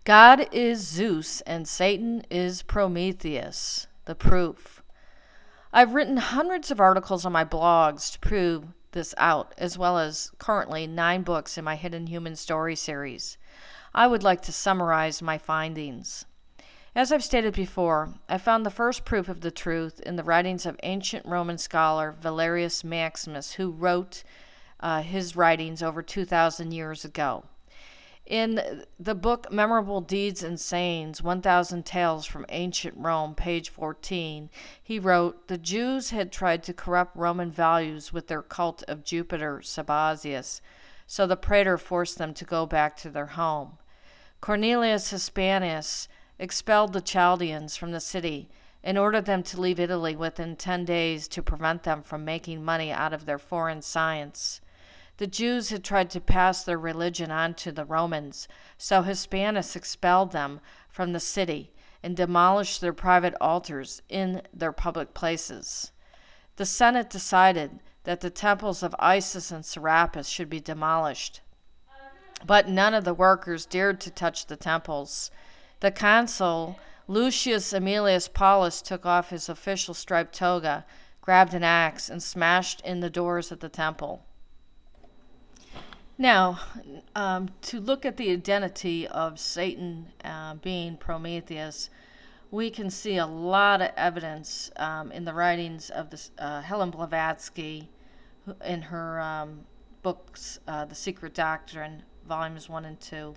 God is Zeus and Satan is Prometheus. The proof. I've written hundreds of articles on my blogs to prove this out, as well as currently 9 books in my Hidden Human Story series. I would like to summarize my findings. As I've stated before, I found the first proof of the truth in the writings of ancient Roman scholar Valerius Maximus, who wrote his writings over 2,000 years ago. In the book Memorable Deeds and Sayings, 1,000 Tales from Ancient Rome, page 14, he wrote, "The Jews had tried to corrupt Roman values with their cult of Jupiter Sabazius, so the praetor forced them to go back to their home. Cornelius Hispanius expelled the Chaldeans from the city and ordered them to leave Italy within 10 days to prevent them from making money out of their foreign science. The Jews had tried to pass their religion on to the Romans, so Hispanius expelled them from the city and demolished their private altars in their public places. The Senate decided that the temples of Isis and Serapis should be demolished, but none of the workers dared to touch the temples. The consul, Lucius Aemilius Paulus, took off his official striped toga, grabbed an axe, and smashed in the doors of the temple." Now, to look at the identity of Satan being Prometheus, we can see a lot of evidence in the writings of Helen Blavatsky in her books, The Secret Doctrine, volumes 1 and 2.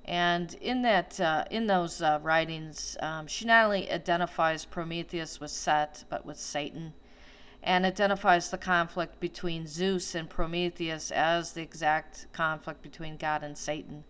And in those writings, she not only identifies Prometheus with Set, but with Satan, and identifies the conflict between Zeus and Prometheus as the exact conflict between God and Satan.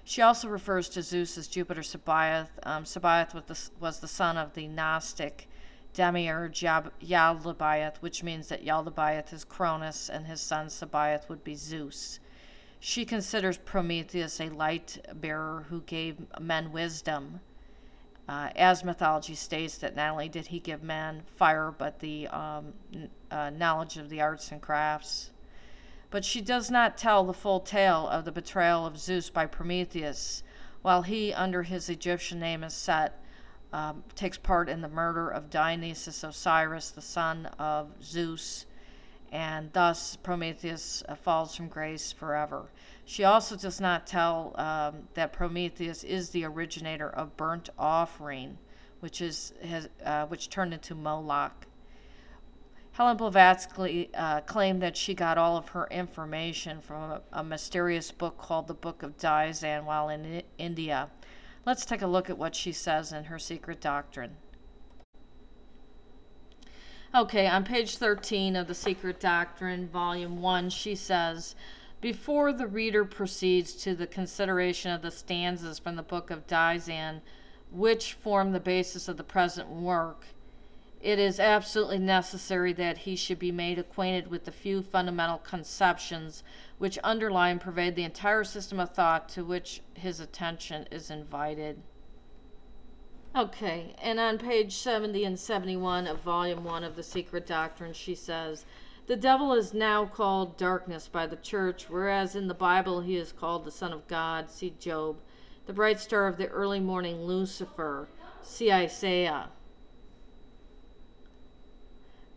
She also refers to Zeus as Jupiter Sabaoth. Sabaoth was the son of the Gnostic demiurge Yaldabaoth, which means that Yaldabaoth is Cronus and his son Sabaoth would be Zeus. She considers Prometheus a light bearer who gave men wisdom. As mythology states that not only did he give man fire, but the knowledge of the arts and crafts. But she does not tell the full tale of the betrayal of Zeus by Prometheus, while he, under his Egyptian name as Set, takes part in the murder of Dionysus Osiris, the son of Zeus, and thus Prometheus falls from grace forever. She also does not tell that Prometheus is the originator of burnt offering, which turned into Moloch. Helen Blavatsky claimed that she got all of her information from a mysterious book called the Book of Dizan while in India. Let's take a look at what she says in her Secret Doctrine. Okay, on page 13 of The Secret Doctrine, Volume 1, she says, "Before the reader proceeds to the consideration of the stanzas from the Book of Dizan, which form the basis of the present work, it is absolutely necessary that he should be made acquainted with the few fundamental conceptions which underlie and pervade the entire system of thought to which his attention is invited." Okay, and on page 70 and 71 of Volume 1 of The Secret Doctrine, she says, "The devil is now called darkness by the church, whereas in the Bible he is called the Son of God, see Job, the bright star of the early morning, Lucifer, see Isaiah.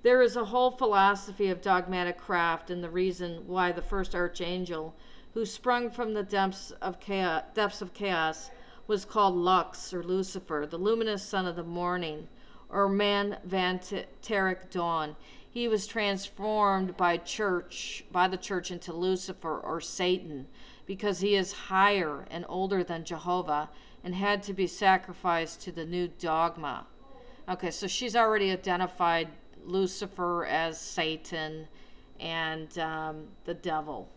There is a whole philosophy of dogmatic craft in the reason why the first archangel, who sprung from the depths of chaos, was called Lux, or Lucifer, the luminous son of the morning, or manvanteric dawn. He was transformed by the church into Lucifer, or Satan, because he is higher and older than Jehovah and had to be sacrificed to the new dogma." Okay, so she's already identified Lucifer as Satan and the devil.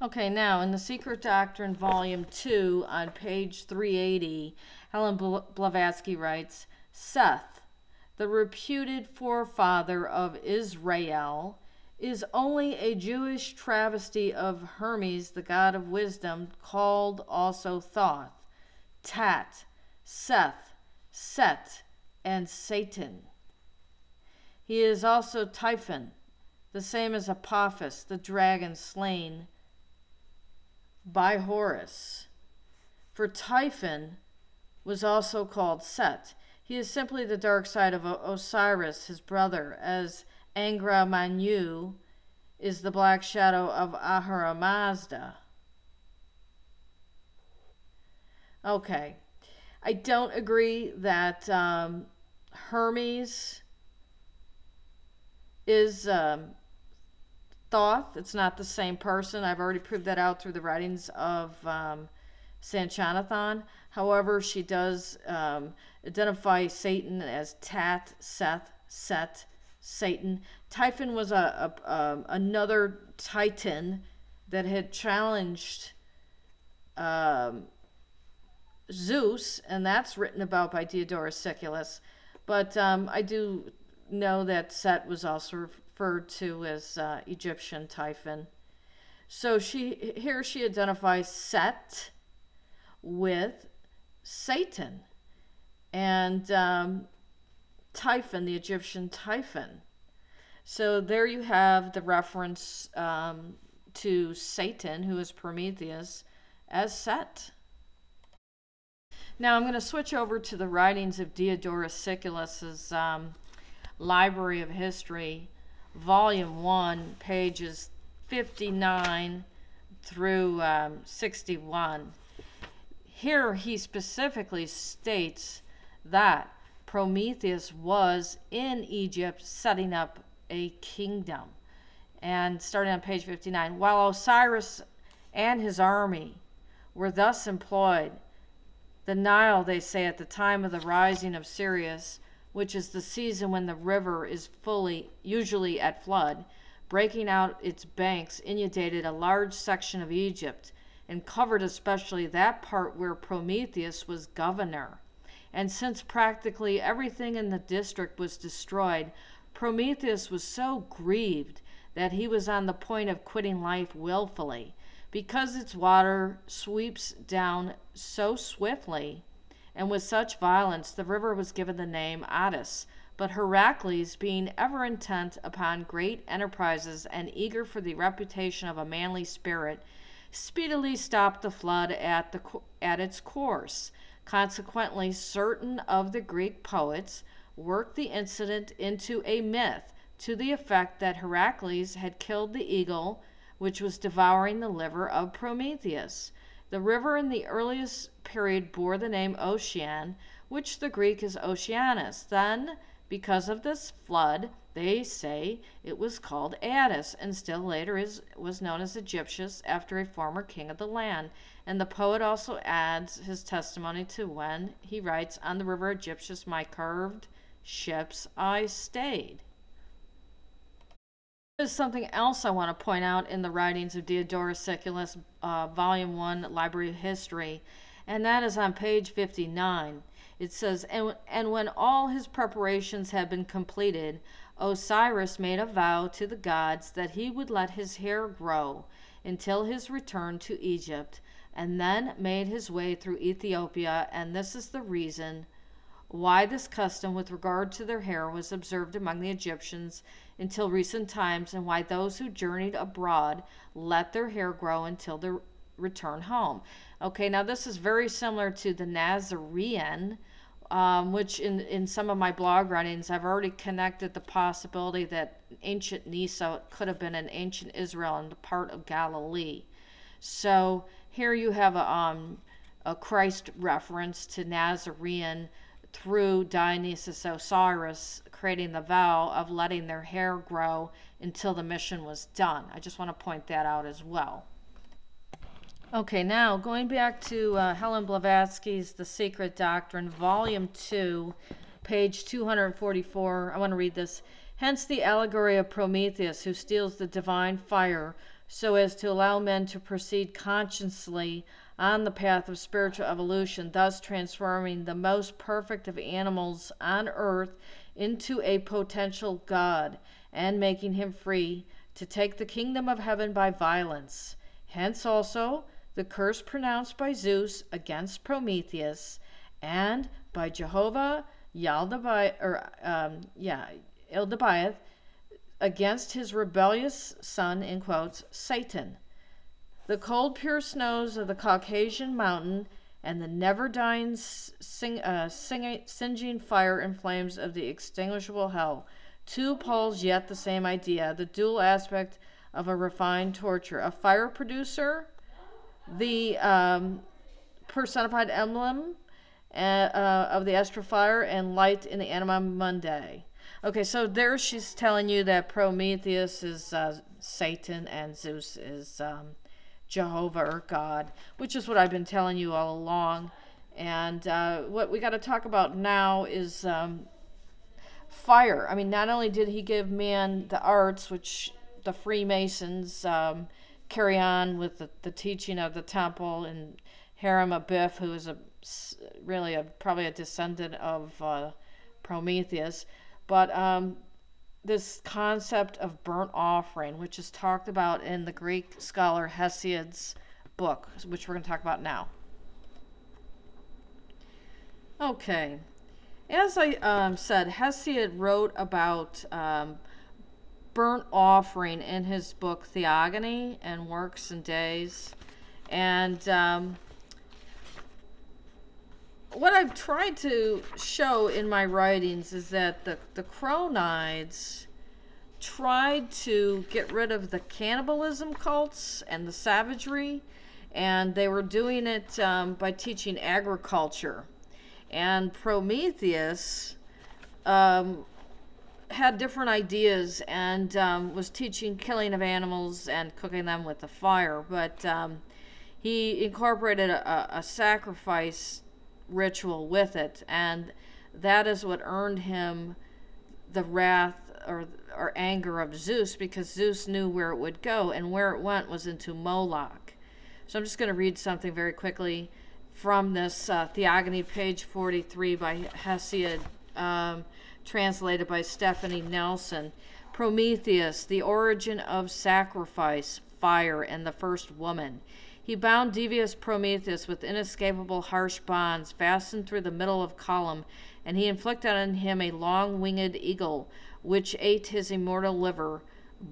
Okay, now in The Secret Doctrine, Volume 2, on page 380, Helen Blavatsky writes, "Seth, the reputed forefather of Israel, is only a Jewish travesty of Hermes, the god of wisdom, called also Thoth, Tat, Seth, Set, and Satan. He is also Typhon, the same as Apophis, the dragon slain by Horus. For Typhon was also called Set. He is simply the dark side of Osiris, his brother, as Angra Mainyu is the black shadow of Ahura Mazda. Okay. I don't agree that Hermes is Thoth. It's not the same person. I've already proved that out through the writings of Sanchonathan. However, she does identify Satan as Tat, Seth, Set, Satan. Typhon was another titan that had challenged Zeus, and that's written about by Diodorus Siculus. But I do know that Set was also referred to as Egyptian Typhon. So she identifies Set with Satan and Typhon, the Egyptian Typhon. So there you have the reference to Satan, who is Prometheus, as Set. Now I'm going to switch over to the writings of Diodorus Siculus's Library of History, Volume 1, pages 59 through 61. Here he specifically states that Prometheus was in Egypt setting up a kingdom. And starting on page 59, while Osiris and his army were thus employed, the Nile, they say, at the time of the rising of Sirius, which is the season when the river is usually at flood, breaking out its banks, inundated a large section of Egypt, and covered especially that part where Prometheus was governor. And since practically everything in the district was destroyed, Prometheus was so grieved that he was on the point of quitting life willfully, because its water sweeps down so swiftly and with such violence. The river was given the name Attis. But Heracles, being ever intent upon great enterprises and eager for the reputation of a manly spirit, speedily stopped the flood at its course. Consequently, certain of the Greek poets worked the incident into a myth to the effect that Heracles had killed the eagle which was devouring the liver of Prometheus. The river in the earliest period bore the name Ocean, which the Greek is Oceanus. Then, because of this flood, they say it was called Attis, and still later was known as Aegyptius, after a former king of the land. And the poet also adds his testimony to when he writes, on the river Aegyptius my curved ships I stayed. There's something else I want to point out in the writings of Diodorus Siculus, Volume 1, Library of History, and that is on page 59. It says, and when all his preparations had been completed, Osiris made a vow to the gods that he would let his hair grow until his return to Egypt, and then made his way through Ethiopia, and this is the reason why this custom with regard to their hair was observed among the Egyptians until recent times, and why those who journeyed abroad let their hair grow until their return home. Okay, now this is very similar to the Nazarene, which in some of my blog writings, I've already connected the possibility that ancient Nisa could have been in ancient Israel and part of Galilee. So here you have a Christ reference to Nazarene through Dionysus Osiris creating the vow of letting their hair grow until the mission was done. I just want to point that out as well. Okay, now going back to Helen Blavatsky's The Secret Doctrine, Volume 2, page 244. I want to read this. Hence the allegory of Prometheus, who steals the divine fire so as to allow men to proceed consciously on the path of spiritual evolution, thus transforming the most perfect of animals on earth into a potential god, and making him free to take the kingdom of heaven by violence. Hence also the curse pronounced by Zeus against Prometheus, and by Jehovah Ildebaoth against his rebellious son, in quotes, Satan. The cold, pure snows of the Caucasian mountain and the never-dying singeing fire and flames of the extinguishable hell. Two poles, yet the same idea, the dual aspect of a refined torture. A fire producer, the personified emblem of the astral fire, and light in the anima mundi. Okay, so there she's telling you that Prometheus is Satan and Zeus is Jehovah or God, which is what I've been telling you all along. And what we got to talk about now is fire. I mean, not only did he give man the arts, which the Freemasons carry on with the teaching of the temple, and Hiram Abiff, who is probably a descendant of Prometheus, but this concept of burnt offering, which is talked about in the Greek scholar Hesiod's book, which we're going to talk about now. Okay, as I said, Hesiod wrote about burnt offering in his book Theogony and Works and Days, and what I've tried to show in my writings is that the Cronides tried to get rid of the cannibalism cults and the savagery, and they were doing it by teaching agriculture. And Prometheus had different ideas and was teaching killing of animals and cooking them with the fire, but he incorporated a sacrifice ritual with it, and that is what earned him the wrath or anger of Zeus, because Zeus knew where it would go, and where it went was into Moloch. So I'm just going to read something very quickly from this Theogony, page 43 by Hesiod, translated by Stephanie Nelson. Prometheus, the origin of sacrifice, fire, and the first woman. He bound devious Prometheus with inescapable harsh bonds fastened through the middle of column, and he inflicted on him a long-winged eagle, which ate his immortal liver,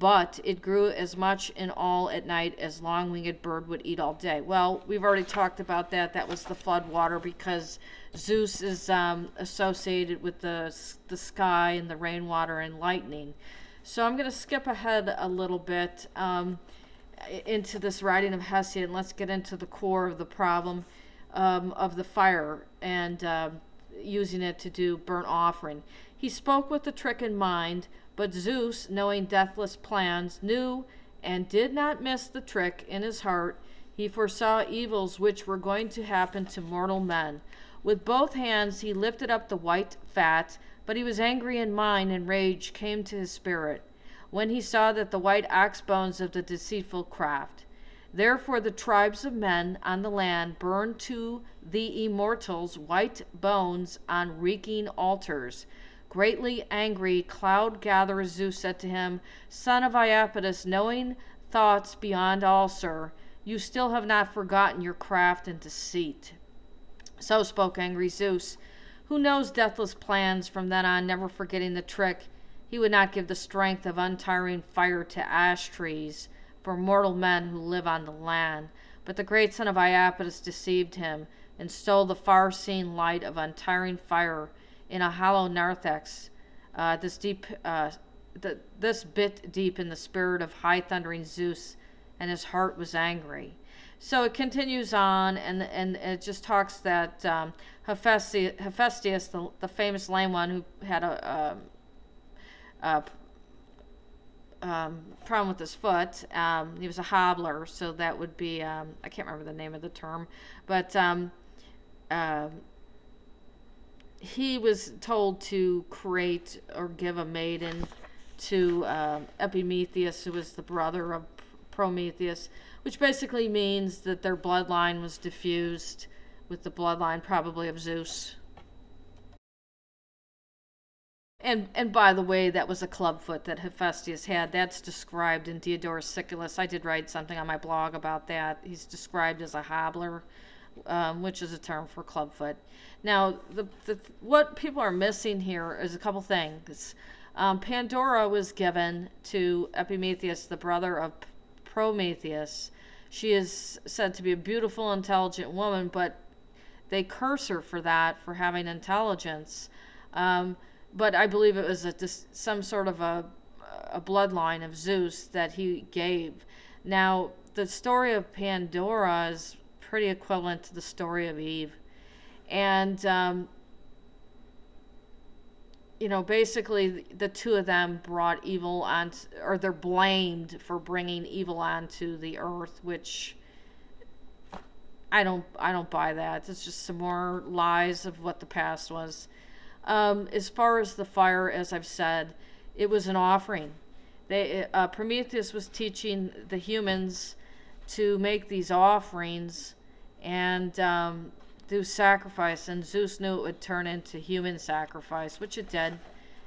but it grew as much in all at night as long-winged bird would eat all day. Well, we've already talked about that. That was the flood water, because Zeus is associated with the sky and the rainwater and lightning. So I'm going to skip ahead a little bit into this writing of Hesiod, and let's get into the core of the problem of the fire and using it to do burnt offering. He spoke with the trick in mind, but Zeus, knowing deathless plans, knew and did not miss the trick in his heart. He foresaw evils which were going to happen to mortal men. With both hands he lifted up the white fat, but he was angry in mind, and rage came to his spirit when he saw that the white ox bones of the deceitful craft. Therefore the tribes of men on the land burned to the immortals white bones on reeking altars. Greatly angry, cloud-gatherer Zeus said to him, Son of Iapetus, knowing thoughts beyond all, sir, you still have not forgotten your craft and deceit. So spoke angry Zeus, who knows deathless plans, from then on never forgetting the trick. He would not give the strength of untiring fire to ash trees for mortal men who live on the land. But the great son of Iapetus deceived him, and stole the far-seen light of untiring fire in a hollow narthex, this bit deep in the spirit of high-thundering Zeus, and his heart was angry. So it continues on, and it just talks that Hephaestus, the famous lame one who had a problem with his foot, he was a hobbler, so that would be, I can't remember the name of the term, but he was told to create or give a maiden to Epimetheus, who was the brother of Prometheus, which basically means that their bloodline was diffused with the bloodline probably of Zeus. And by the way, that was a clubfoot that Hephaestus had. That's described in Diodorus Siculus. I did write something on my blog about that. He's described as a hobbler, which is a term for clubfoot. Now, what people are missing here is a couple things. Pandora was given to Epimetheus, the brother of Prometheus, She is said to be a beautiful, intelligent woman, but they curse her for that, for having intelligence. But I believe it was some sort of a bloodline of Zeus that he gave. Now, the story of Pandora is pretty equivalent to the story of Eve. And, basically the two of them brought evil on, or they're blamed for bringing evil onto the earth, which I don't buy that. It's just some more lies of what the past was. As far as the fire, as I've said, it was an offering. Prometheus was teaching the humans to make these offerings and do sacrifice, and Zeus knew it would turn into human sacrifice, which it did,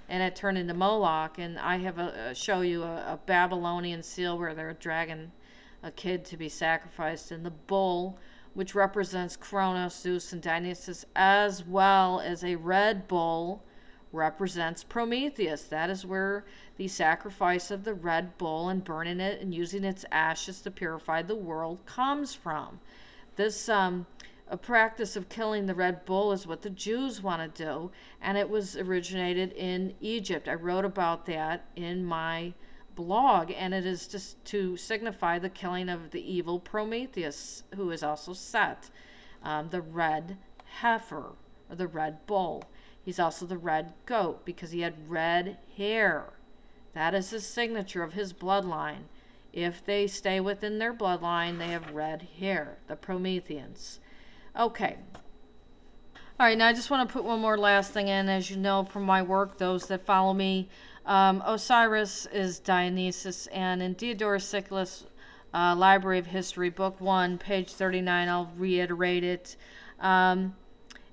and it turned into Moloch. And I have show you a Babylonian seal where they're dragging a kid to be sacrificed, and the bull, which represents Cronos, Zeus, and Dionysus, as well as a red bull, represents Prometheus. That is where the sacrifice of the red bull and burning it and using its ashes to purify the world comes from. This a practice of killing the red bull is what the Jews want to do, and it was originated in Egypt. I wrote about that in my blog, and it is just to signify the killing of the evil Prometheus, who is also Set, the red heifer, or the red bull. He's also the red goat because he had red hair. That is the signature of his bloodline. If they stay within their bloodline, they have red hair, the Prometheans. Okay. All right, now I just want to put one more last thing in. As you know from my work, those that follow me, Osiris is Dionysus, and in Diodorus Siculus' Library of History, Book 1, page 39, I'll reiterate it. And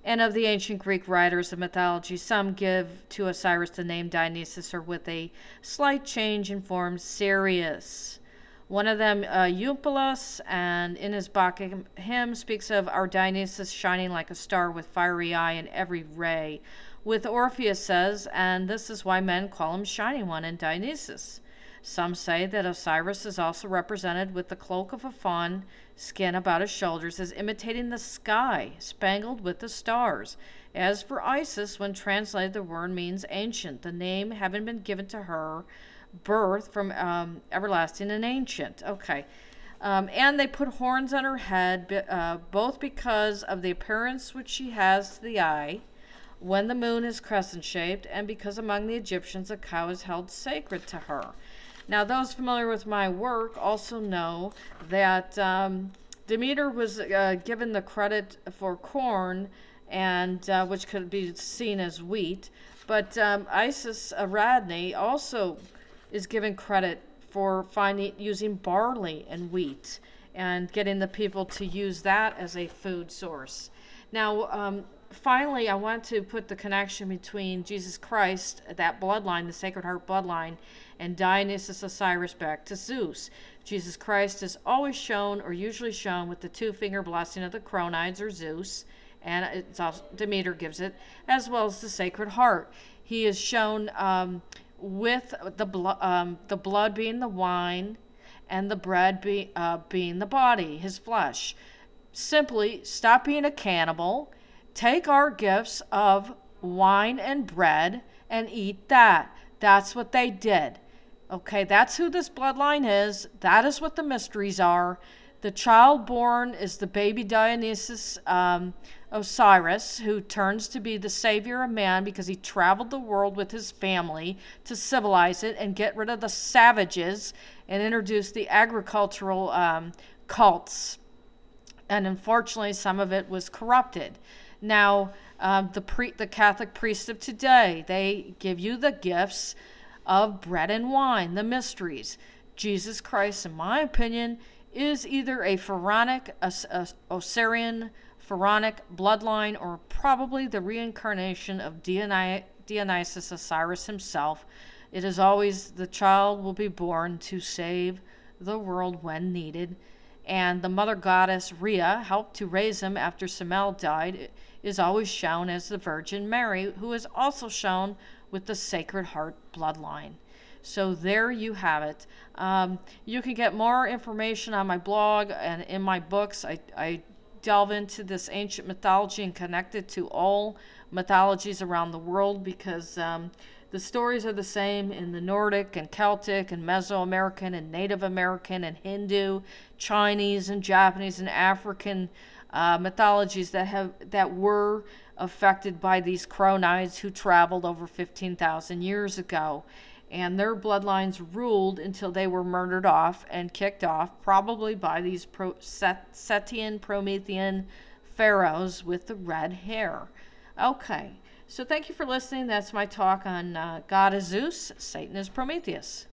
of the ancient Greek writers of mythology, some give to Osiris the name Dionysus, or with a slight change in form, Sirius. One of them, Eupolis, and in his Bacchic hymn, speaks of our Dionysus shining like a star with fiery eye in every ray. With Orpheus says, and this is why men call him Shining One and Dionysus. Some say that Osiris is also represented with the cloak of a fawn skin about his shoulders, as imitating the sky, spangled with the stars. As for Isis, when translated, the word means ancient, the name having been given to her birth from everlasting and ancient. Okay. And they put horns on her head, both because of the appearance which she has to the eye when the moon is crescent-shaped, and because among the Egyptians a cow is held sacred to her. Now, those familiar with my work also know that Demeter was given the credit for corn, and which could be seen as wheat, but Isis Aradne also is given credit for using barley and wheat and getting the people to use that as a food source. Now, finally, I want to put the connection between Jesus Christ, that bloodline, the Sacred Heart bloodline, and Dionysus Osiris back to Zeus. Jesus Christ is always shown, or usually shown, with the two-finger blessing of the Cronides, or Zeus, and it's also, Demeter gives it, as well as the Sacred Heart. He is shown with the blood being the wine, and the bread being the body, his flesh. Simply stop being a cannibal, take our gifts of wine and bread, and eat that. That's what they did. Okay, that's who this bloodline is. That is what the mysteries are. The child born is the baby Dionysus Osiris, who turns to be the savior of man because he traveled the world with his family to civilize it and get rid of the savages and introduce the agricultural cults. And unfortunately, some of it was corrupted. Now, the Catholic priests of today, they give you the gifts of bread and wine, the mysteries. Jesus Christ, in my opinion, is either a pharaonic, Osirian pharaonic bloodline, or probably the reincarnation of Dionysus Osiris himself. It is always the child will be born to save the world when needed, and the mother goddess Rhea helped to raise him after Semele died. It is always shown as the Virgin Mary, who is also shown with the Sacred Heart bloodline. So there you have it. You can get more information on my blog and in my books. I delve into this ancient mythology and connect it to all mythologies around the world, because the stories are the same in the Nordic and Celtic and Mesoamerican and Native American and Hindu, Chinese and Japanese and African mythologies that were affected by these Cronides who traveled over 15,000 years ago. And their bloodlines ruled until they were murdered off and kicked off, probably by these Setian, Promethean pharaohs with the red hair. Okay, so thank you for listening. That's my talk on God is Zeus, Satan is Prometheus.